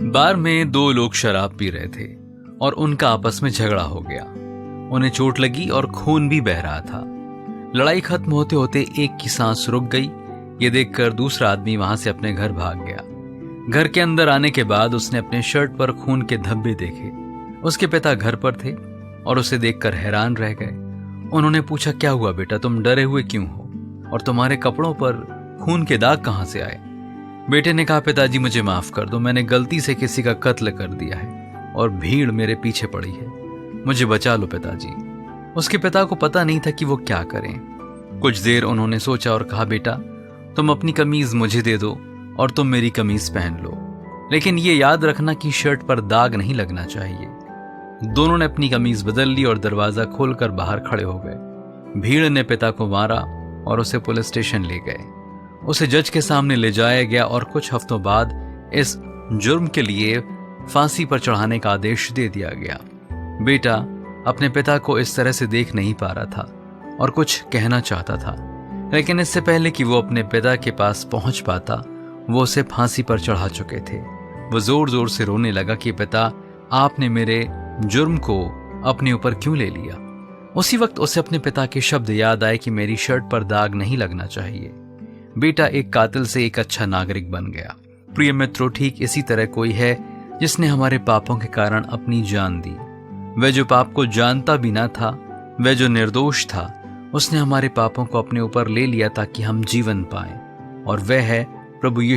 बार में दो लोग शराब पी रहे थे और उनका आपस में झगड़ा हो गया। उन्हें चोट लगी और खून भी बह रहा था। लड़ाई खत्म होते होते एक की सांस रुक गई। ये देखकर दूसरा आदमी वहां से अपने घर भाग गया। घर के अंदर आने के बाद उसने अपने शर्ट पर खून के धब्बे देखे। उसके पिता घर पर थे और उसे देखकर हैरान रह गए। उन्होंने पूछा, क्या हुआ बेटा, तुम डरे हुए क्यों हो और तुम्हारे कपड़ों पर खून के दाग कहां से आए? बेटे ने कहा, पिताजी मुझे माफ कर दो, मैंने गलती से किसी का कत्ल कर दिया है और भीड़ मेरे पीछे पड़ी है, मुझे बचा लो पिताजी। उसके पिता को पता नहीं था कि वो क्या करें। कुछ देर उन्होंने सोचा और कहा, बेटा तुम अपनी कमीज मुझे दे दो और तुम मेरी कमीज पहन लो, लेकिन ये याद रखना कि शर्ट पर दाग नहीं लगना चाहिए। दोनों ने अपनी कमीज बदल ली और दरवाजा खोलकर बाहर खड़े हो गए। भीड़ ने पिता को मारा और उसे पुलिस स्टेशन ले गए। उसे जज के सामने ले जाया गया और कुछ हफ्तों बाद इस जुर्म के लिए फांसी पर चढ़ाने का आदेश दे दिया गया। बेटा अपने पिता को इस तरह से देख नहीं पा रहा था और कुछ कहना चाहता था, लेकिन इससे पहले कि वो अपने पिता के पास पहुंच पाता, वो उसे फांसी पर चढ़ा चुके थे। वो जोर जोर से रोने लगा कि पिता, आपने मेरे जुर्म को अपने ऊपर क्यों ले लिया? उसी वक्त उसे अपने पिता के शब्द याद आए कि मेरी शर्ट पर दाग नहीं लगना चाहिए। बेटा एक कातिल से एक अच्छा नागरिक बन गया। प्रिय मित्रों, ठीक इसी तरह कोई है जिसने हमारे पापों के कारण अपनी जान दी। वह जो पाप को जानता भी ना था, वह जो निर्दोष था, उसने हमारे पापों को अपने ऊपर ले लिया ताकि हम जीवन पाएं, और वह है प्रभु यीशु